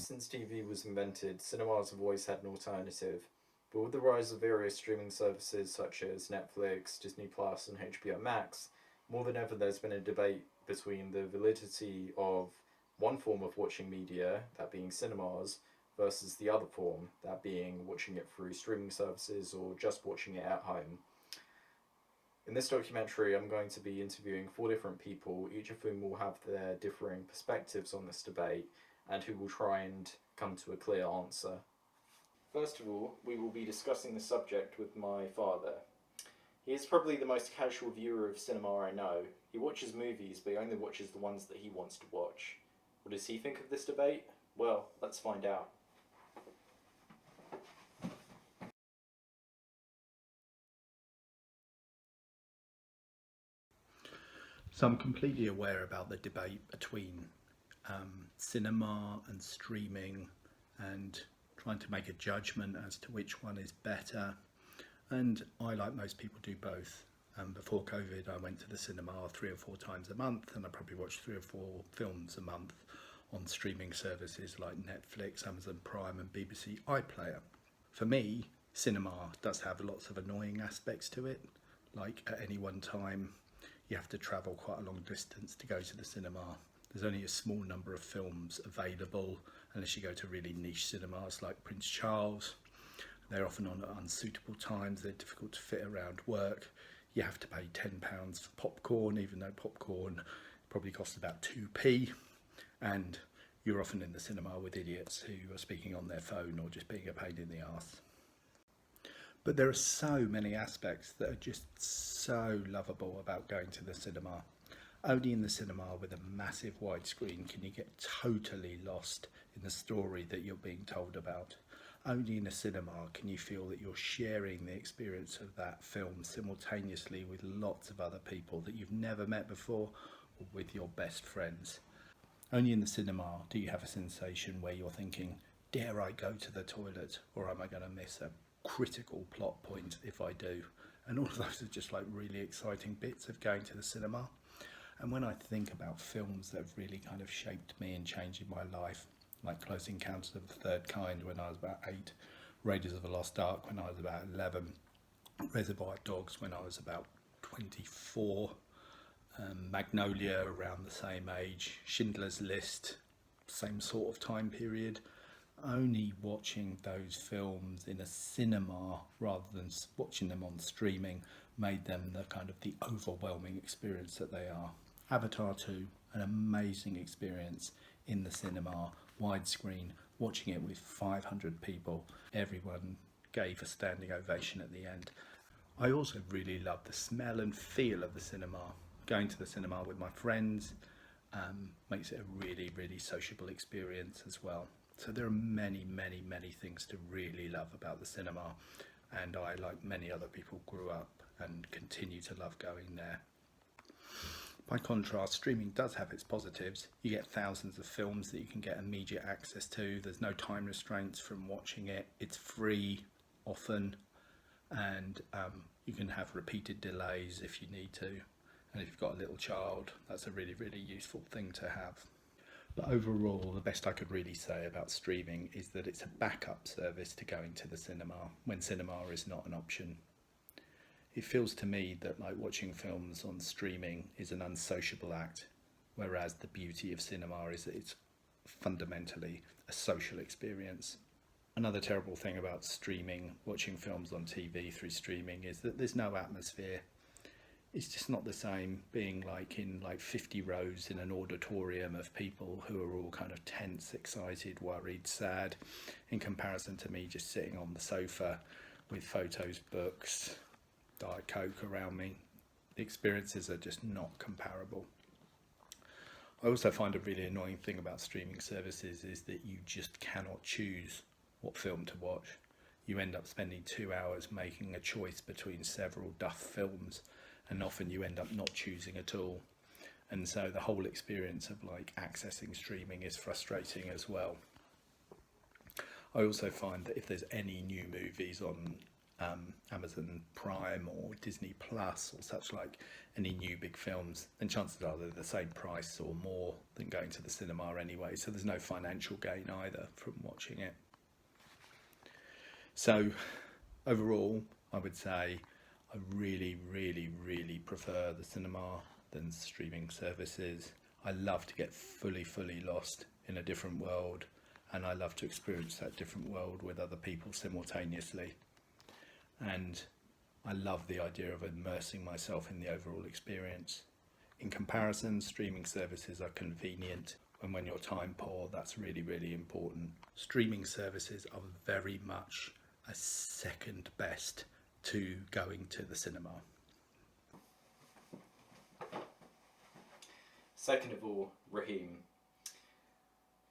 since TV was invented, cinemas have always had an alternative. But with the rise of various streaming services such as Netflix, Disney Plus, and HBO Max, more than ever there's been a debate between the validity of one form of watching media, that being cinemas, versus the other form, that being watching it through streaming services or just watching it at home. In this documentary, I'm going to be interviewing four different people, each of whom will have their differing perspectives on this debate and who will try and come to a clear answer. First of all, we will be discussing the subject with my father. He is probably the most casual viewer of cinema I know. He watches movies, but he only watches the ones that he wants to watch. What does he think of this debate? Well, let's find out. So I'm completely aware about the debate between cinema and streaming and trying to make a judgment as to which one is better. And I, like most people, do both. Before COVID, I went to the cinema 3 or 4 times a month, and I probably watched 3 or 4 films a month on streaming services like Netflix, Amazon Prime, and BBC iPlayer. For me, cinema does have lots of annoying aspects to it. Like at any one time, you have to travel quite a long distance to go to the cinema. There's only a small number of films available unless you go to really niche cinemas like Prince Charles. They're often on at unsuitable times, they're difficult to fit around work. You have to pay £10 for popcorn, even though popcorn probably costs about 2p. And you're often in the cinema with idiots who are speaking on their phone or just being a pain in the arse. But there are so many aspects that are just so lovable about going to the cinema. Only in the cinema with a massive widescreen can you get totally lost in the story that you're being told about. Only in a cinema can you feel that you're sharing the experience of that film simultaneously with lots of other people that you've never met before or with your best friends. Only in the cinema do you have a sensation where you're thinking, dare I go to the toilet, or am I going to miss a critical plot point if I do? And all of those are just like really exciting bits of going to the cinema. And when I think about films that have really kind of shaped me and changed my life, like Close Encounters of the Third Kind when I was about 8, Raiders of the Lost Ark when I was about 11, Reservoir Dogs when I was about 24, Magnolia around the same age, Schindler's List, same sort of time period. Only watching those films in a cinema rather than watching them on streaming made them the kind of the overwhelming experience that they are. Avatar 2, an amazing experience in the cinema, widescreen, watching it with 500 people. Everyone gave a standing ovation at the end. I also really love the smell and feel of the cinema. Going to the cinema with my friends makes it a really, really sociable experience as well. So there are many, many, many things to really love about the cinema, and I, like many other people, grew up and continue to love going there. By contrast, streaming does have its positives. You get thousands of films that you can get immediate access to. There's no time restraints from watching it. It's free often, and you can have repeated delays if you need to. And if you've got a little child, that's a really, really useful thing to have. But overall, the best I could really say about streaming is that it's a backup service to going to the cinema when cinema is not an option. It feels to me that like watching films on streaming is an unsociable act, whereas the beauty of cinema is that it's fundamentally a social experience. Another terrible thing about streaming, watching films on TV through streaming, is that there's no atmosphere. It's just not the same being like in like 50 rows in an auditorium of people who are all kind of tense, excited, worried, sad, in comparison to me just sitting on the sofa with photos, books, Diet Coke around me. The experiences are just not comparable. I also find a really annoying thing about streaming services is that you just cannot choose what film to watch. You end up spending 2 hours making a choice between several duff films, and often you end up not choosing at all. And so the whole experience of like accessing streaming is frustrating as well. I also find that if there's any new movies on Amazon Prime or Disney Plus or such like any new big films, then chances are they're the same price or more than going to the cinema anyway. So there's no financial gain either from watching it. So overall, I would say I really, really, really prefer the cinema than streaming services. I love to get fully lost in a different world, and I love to experience that different world with other people simultaneously. And I love the idea of immersing myself in the overall experience. In comparison, streaming services are convenient, and when you're time poor, that's really, really important. Streaming services are very much a second best to going to the cinema. Second of all, Raheem.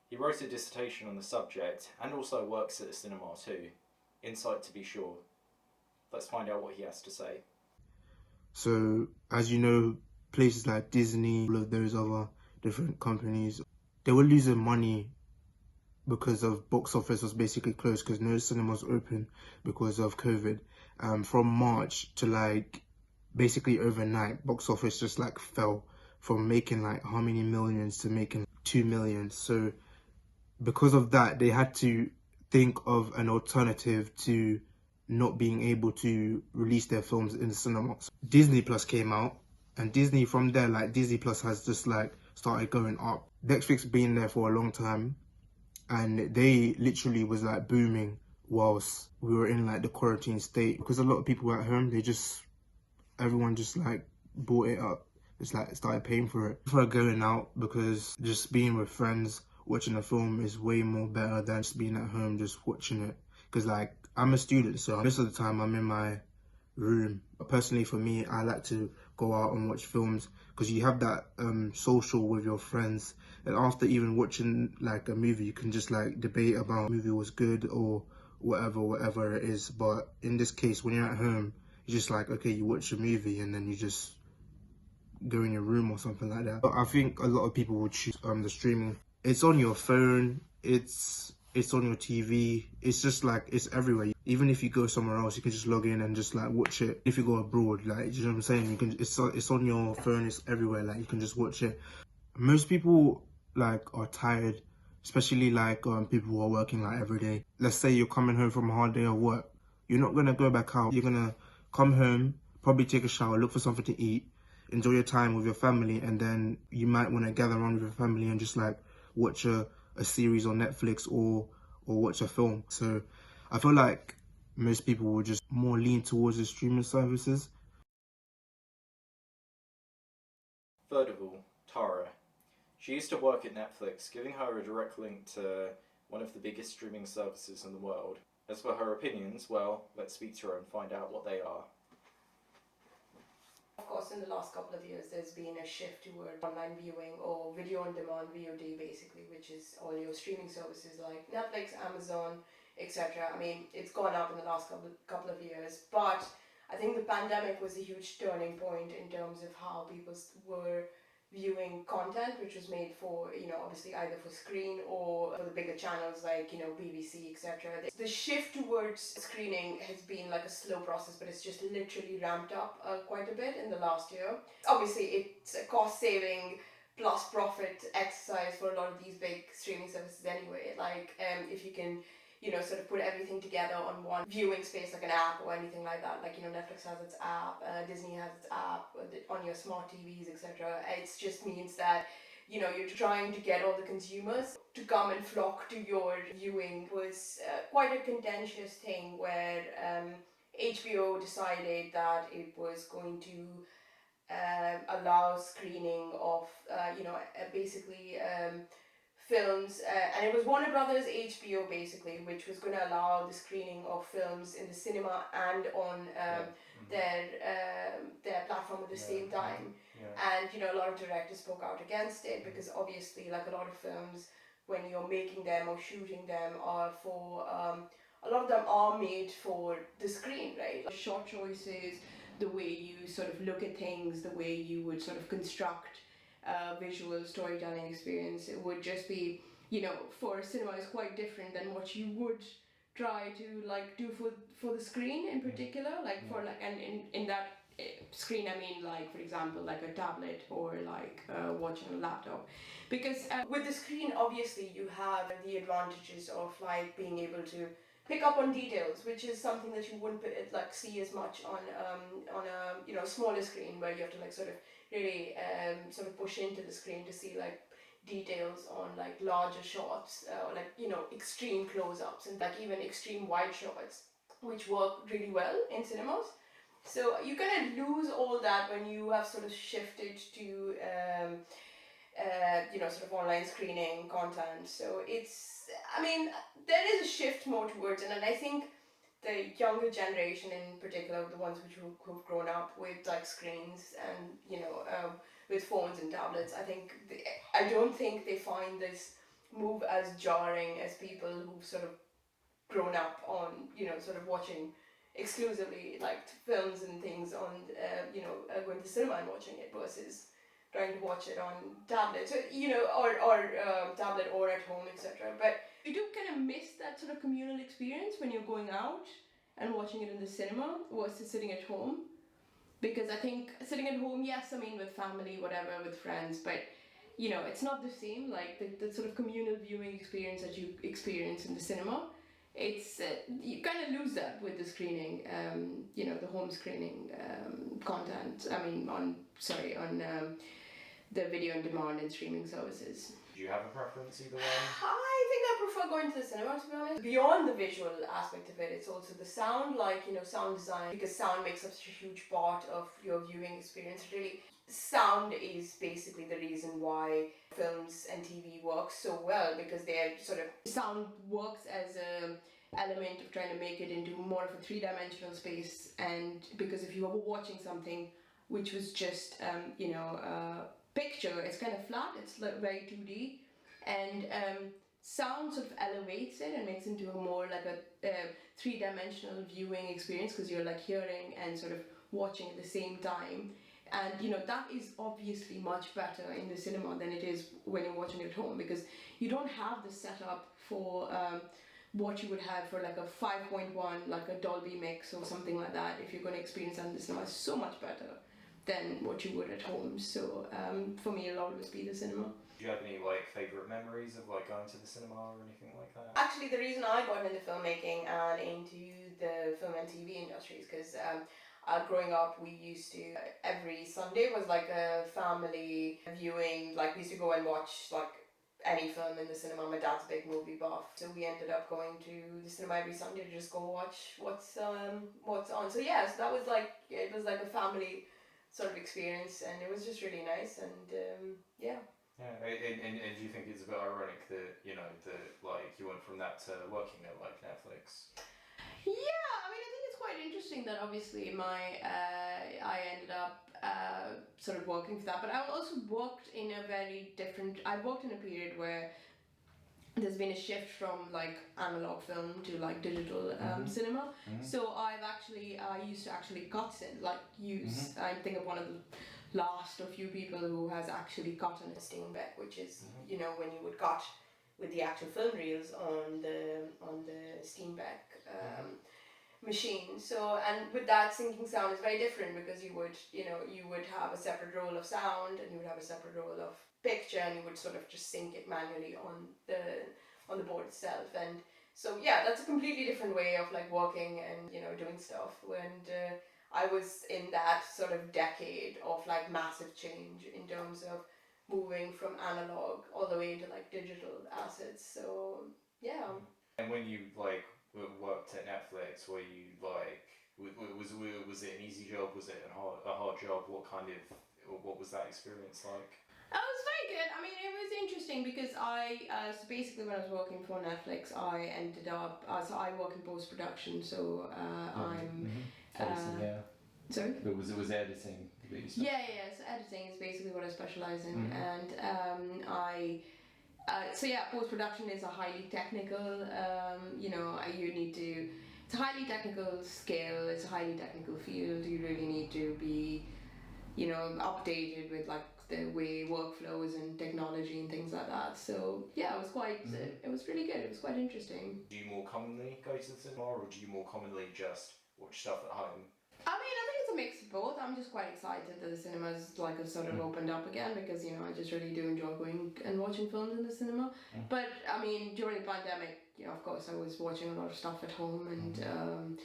He wrote a dissertation on the subject and also works at a cinema too. Insight to be sure. Let's find out what he has to say. So, as you know, places like Disney, all of those other different companies, they were losing money because of box office was basically closed because no cinemas open because of COVID. From March to like basically overnight, box office just like fell from making like how many millions to making 2 million. So because of that, they had to think of an alternative to not being able to release their films in the cinemas. Disney Plus came out, and Disney from there, like Disney Plus has just like started going up. Netflix been there for a long time, and they literally was like booming whilst we were in like the quarantine state, because a lot of people at home, everyone just like bought it up. It's like started paying for it. For going out, because just being with friends watching a film is way more better than just being at home just watching it. Because like I'm a student, so most of the time I'm in my room. Personally, for me, I like to go out and watch films because you have that social with your friends, and after even watching like a movie, you can just like debate about the movie was good or whatever it is. But in this case, when you're at home, you're just like, okay, you watch a movie and then you just go in your room or something like that. But I think a lot of people would choose the streaming. It's on your phone, it's on your TV, it's just like it's everywhere. Even if you go somewhere else, you can just log in and just like watch it. If you go abroad, like, you know what I'm saying, you can, it's on your phone, it's everywhere, like you can just watch it. Most people like are tired, especially like people who are working like every day. Let's say you're coming home from a hard day of work, you're not gonna go back out, you're gonna come home, probably take a shower, look for something to eat, enjoy your time with your family, and then you might want to gather around with your family and just like watch a series on Netflix or watch a film. So I feel like most people will just more lean towards the streaming services. Third of all, Tara. She used to work at Netflix, giving her a direct link to one of the biggest streaming services in the world. As for her opinions, well, let's speak to her and find out what they are. Of course, in the last couple of years, there's been a shift toward online viewing or video on demand, VOD basically, which is all your streaming services like Netflix, Amazon, etc. I mean, it's gone up in the last couple of years, but I think the pandemic was a huge turning point in terms of how people were viewing content which was made for, obviously either for screen or for the bigger channels like, BBC, etc. The shift towards screening has been like a slow process, but it's just literally ramped up quite a bit in the last year. Obviously, it's a cost saving plus profit exercise for a lot of these big streaming services anyway. Like, if you can sort of put everything together on one viewing space, like an app or anything like that. Like, Netflix has its app, Disney has its app on your smart TVs, etc. It just means that, you're trying to get all the consumers to come and flock to your viewing. It was quite a contentious thing where HBO decided that it was going to allow screening of, basically films, and it was Warner Brothers HBO basically, which was going to allow the screening of films in the cinema and on their platform at the same time. And a lot of directors spoke out against it because obviously, like a lot of films, when you're making them or shooting them, are for a lot of them are made for the screen, right? Like short choices, the way you sort of look at things, the way you would sort of construct visual storytelling experience, it would just be, for cinema is quite different than what you would try to like do for the screen in particular, like for like, and in that screen I mean like, for example, like a tablet or like watching a laptop, because with the screen obviously you have the advantages of like being able to pick up on details, which is something that you wouldn't like see as much on a smaller screen, where you have to like sort of really sort of push into the screen to see like details on like larger shots, or like extreme close-ups and like even extreme wide shots, which work really well in cinemas. So you kind of lose all that when you have sort of shifted to sort of online screening content. So I mean, there is a shift more towards it, and I think the younger generation in particular, the ones who've grown up with like screens and with phones and tablets, I don't think they find this move as jarring as people who've sort of grown up on sort of watching exclusively like films and things on going to the cinema and watching it, versus trying to watch it on tablet, or tablet or at home, etc. But you do kind of miss that sort of communal experience when you're going out and watching it in the cinema versus sitting at home. Because I think sitting at home, yes, I mean with family, whatever, with friends, but it's not the same. Like the sort of communal viewing experience that you experience in the cinema, it's you kind of lose that with the screening, the home screening content. I mean, on the video on demand and streaming services. Do you have a preference either way? I think I prefer going to the cinema, to be honest. Beyond the visual aspect of it, it's also the sound, like, sound design, because sound makes such a huge part of your viewing experience. Really, sound is basically the reason why films and TV work so well, because they're sort of, sound works as a element of trying to make it into more of a three-dimensional space. And because if you were watching something which was just picture, it's kind of flat, it's very 2D, and sound sort of elevates it and makes it into a more like a three-dimensional viewing experience, because you're like hearing and sort of watching at the same time. And that is obviously much better in the cinema than it is when you're watching it at home, because you don't have the setup for what you would have for like a 5.1, like a Dolby mix or something like that. If you're going to experience that in the cinema, it's so much better than what you would at home. So for me, it'll always be the cinema. Do you have any like favourite memories of like going to the cinema or anything like that? Actually, the reason I got into filmmaking and into the film and TV industry is because growing up, we used to, every Sunday was like a family viewing, like we used to go and watch like any film in the cinema. My dad's a big movie buff, so we ended up going to the cinema every Sunday to just go watch what's on. So yeah, so that was like, it was like a family sort of experience, and it was just really nice. And yeah. And do you think it's a bit ironic that that like you went from that to working at like Netflix? Yeah, I mean, I think it's quite interesting that obviously I ended up sort of working for that, but I also worked in a very different. I worked in a period where there's been a shift from like analog film to like digital cinema. So I used to actually cut in, like use. I think of one of the last of few people who has actually cut on a steam deck, which is when you would cut with the actual film reels on the steam deck machine. So, and with that, syncing sound is very different, because you would have a separate roll of sound and you would have a separate roll of picture, and you would sort of just sync it manually on the board itself. And so yeah, that's a completely different way of like working and doing stuff. And I was in that sort of decade of like massive change in terms of moving from analog all the way into like digital assets. So yeah. And when you like worked at Netflix, were you like, was it an easy job? Was it a hard job? What was that experience like? It was very good. I mean, it was interesting because so basically when I was working for Netflix, I ended up, so I work in post-production, so I'm... Editing, Sorry? But was it editing? Yeah, so editing is basically what I specialise in, and so yeah, post-production is a highly technical, you need to, it's a highly technical skill, it's a highly technical field. You really need to be, updated with like the way workflows and technology and things like that. So yeah, it was quite, it was really good. It was quite interesting. Do you more commonly go to the cinema, or do you more commonly just watch stuff at home? I mean, I think it's a mix of both. I'm just quite excited that the cinemas like have sort of opened up again, because you know I just really do enjoy going and watching films in the cinema. But I mean, during the pandemic, you know, of course, I was watching a lot of stuff at home, and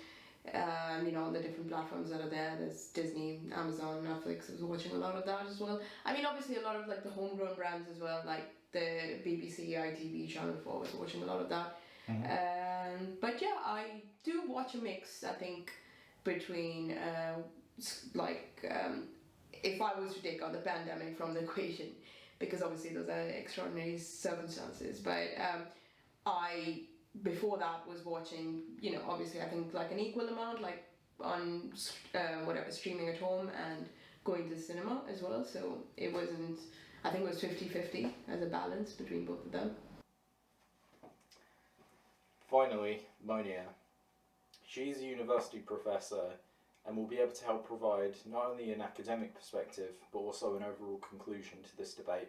you know, on the different platforms that are there. There's Disney, Amazon, Netflix. I was watching a lot of that as well. I mean, obviously, a lot of like the homegrown brands as well, like the BBC, ITV, Channel 4. I was watching a lot of that. But yeah, I do watch a mix, I think, between if I was to take out the pandemic from the equation, because obviously those are extraordinary circumstances, but I before that was watching, you know, obviously I think like an equal amount, like on whatever, streaming at home and going to the cinema as well. So it wasn't, I think it was 50-50 as a balance between both of them. Finally, Mania. She's a university professor and will be able to help provide not only an academic perspective, but also an overall conclusion to this debate.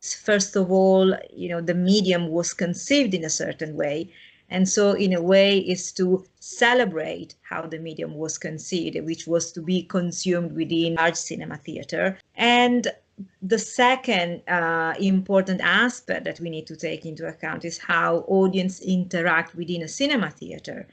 First of all, you know, the medium was conceived in a certain way. And so in a way is to celebrate how the medium was conceived, which was to be consumed within large cinema theater. And the second important aspect that we need to take into account is how audience interact within a cinema theater,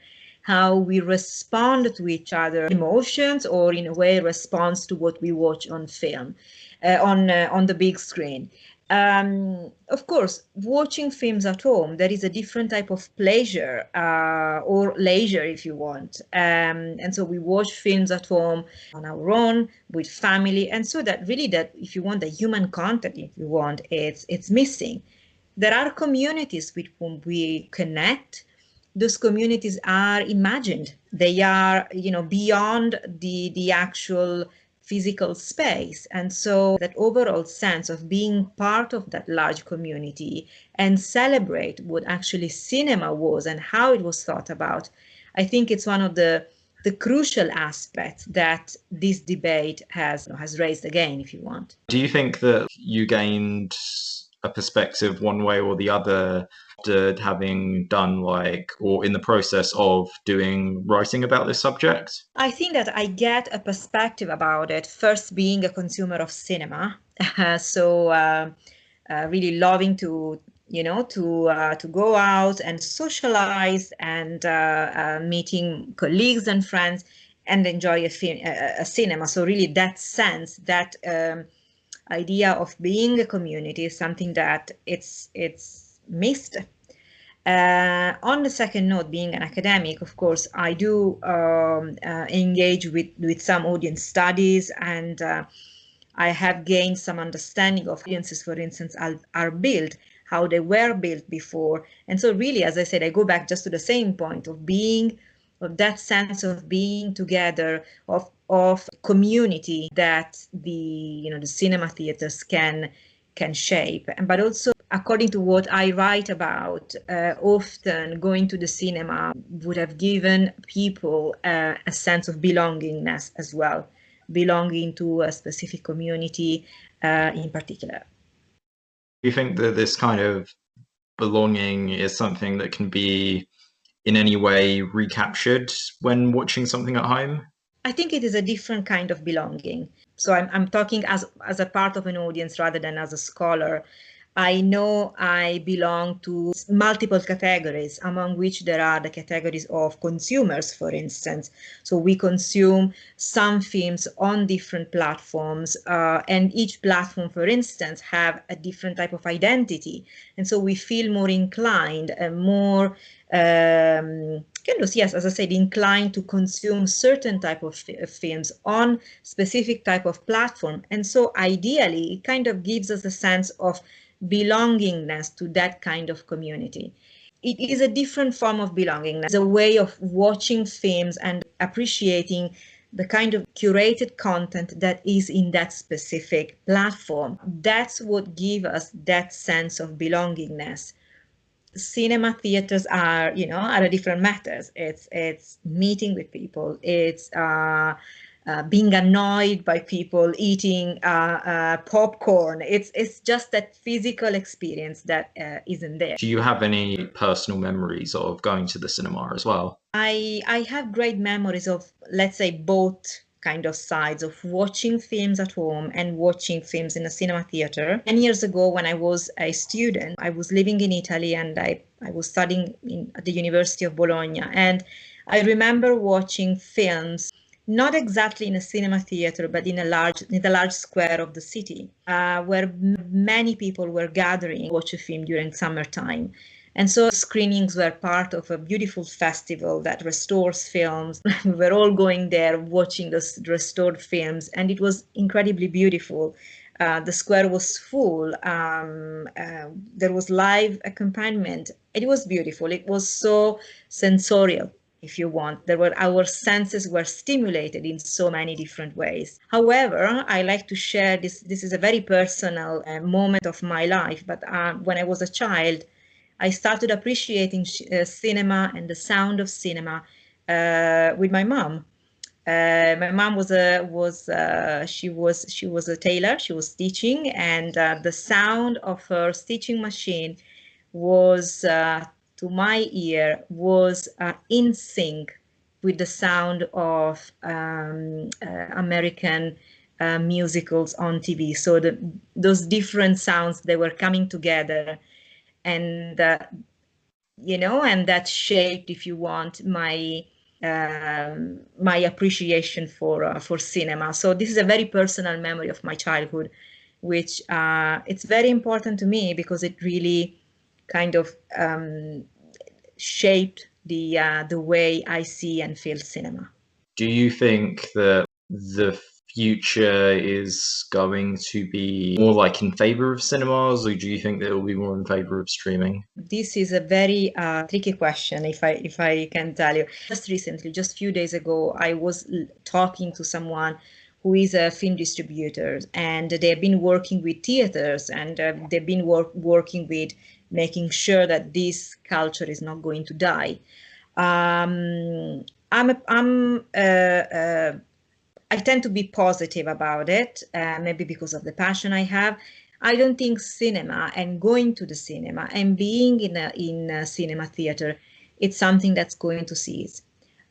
how we respond to each other emotions, or in a way response to what we watch on film, on the big screen. Of course, watching films at home, there is a different type of pleasure or leisure, if you want. And so we watch films at home on our own, with family. And so that really, that if you want the human content, if you want, it's missing. There are communities with whom we connect. Those communities are imagined. They are, you know, beyond the actual physical space. And so that overall sense of being part of that large community and celebrate what actually cinema was and how it was thought about, I think it's one of the crucial aspects that this debate has raised again, if you want. Do you think that you gained a perspective one way or the other after having done or in the process of doing writing about this subject? I think that I get a perspective about it, first being a consumer of cinema. Really loving to go out and socialize and meeting colleagues and friends and enjoy a cinema. So really that sense, that idea of being a community is something that it's missed. On the second note, being an academic, of course, I do engage with some audience studies, and I have gained some understanding of audiences, for instance, are built, how they were built before. And so really, as I said, I go back just to the same point of that sense of being together, of community that the cinema theaters can shape. But also, according to what I write about, often going to the cinema would have given people a sense of belongingness as well, belonging to a specific community in particular. Do you think that this kind of belonging is something that can be in any way recaptured when watching something at home? I think it is a different kind of belonging. So I'm talking as a part of an audience rather than as a scholar. I know I belong to multiple categories, among which there are the categories of consumers, for instance. So we consume some films on different platforms, and each platform, for instance, have a different type of identity. And so we feel more inclined and more yes, as I said, inclined to consume certain type of films on specific type of platform. And so ideally, it kind of gives us a sense of belongingness to that kind of community. It is a different form of belongingness, it's a way of watching films and appreciating the kind of curated content that is in that specific platform. That's what gives us that sense of belongingness. Cinema theaters are a different matters. It's meeting with people. It's being annoyed by people eating popcorn. It's just that physical experience that isn't there. Do you have any personal memories of going to the cinema as well? I have great memories of, let's say, both kind of sides of watching films at home and watching films in a cinema theater. 10 years ago, when I was a student, I was living in Italy and I was studying at the University of Bologna. And I remember watching films not exactly in a cinema theater, but in the large square of the city, where many people were gathering to watch a film during summertime. And so screenings were part of a beautiful festival that restores films. We were all going there watching those restored films, and it was incredibly beautiful. The square was full. There was live accompaniment. It was beautiful. It was so sensorial, if you want. Our senses were stimulated in so many different ways. However, I like to share this. This is a very personal moment of my life. But when I was a child, I started appreciating cinema and the sound of cinema with my mom. My mom was she was a tailor. She was stitching, and the sound of her stitching machine was to my ear was in sync with the sound of American musicals on TV. So those different sounds, they were coming together, and and that shaped, if you want, my appreciation for cinema. So this is a very personal memory of my childhood, which it's very important to me because it really kind of shaped the way I see and feel cinema. Do you think that the future is going to be more like in favor of cinemas, or do you think that it will be more in favor of streaming? This is a very tricky question, if I can tell you. Just recently, just a few days ago, I was talking to someone who is a film distributor, and they've been working with theaters, and they've been working with making sure that this culture is not going to die. I tend to be positive about it, maybe because of the passion I have. I don't think cinema and going to the cinema and being in a cinema theater, it's something that's going to cease.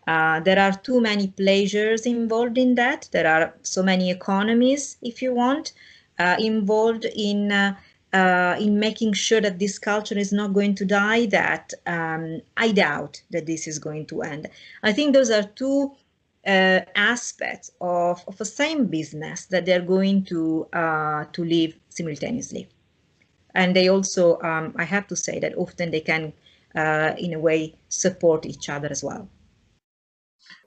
There are too many pleasures involved in that. There are so many economies, if you want, involved in making sure that this culture is not going to die, that I doubt that this is going to end. I think those are two aspects of a same business that they're going to live simultaneously. And they also, I have to say that often they can, in a way, support each other as well.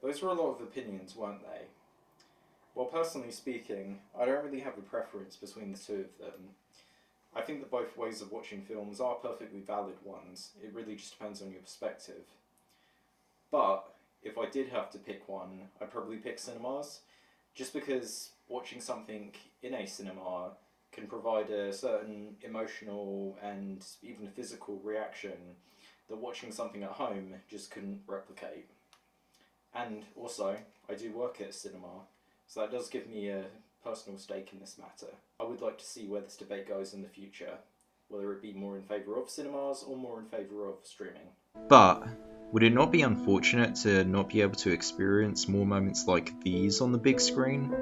Those were a lot of opinions, weren't they? Well, personally speaking, I don't really have a preference between the two of them. I think that both ways of watching films are perfectly valid ones. It really just depends on your perspective. But if I did have to pick one, I'd probably pick cinemas, just because watching something in a cinema can provide a certain emotional and even physical reaction that watching something at home just couldn't replicate. And also, I do work at a cinema, so that does give me a personal stake in this matter. I would like to see where this debate goes in the future, whether it be more in favour of cinemas or more in favour of streaming. But would it not be unfortunate to not be able to experience more moments like these on the big screen?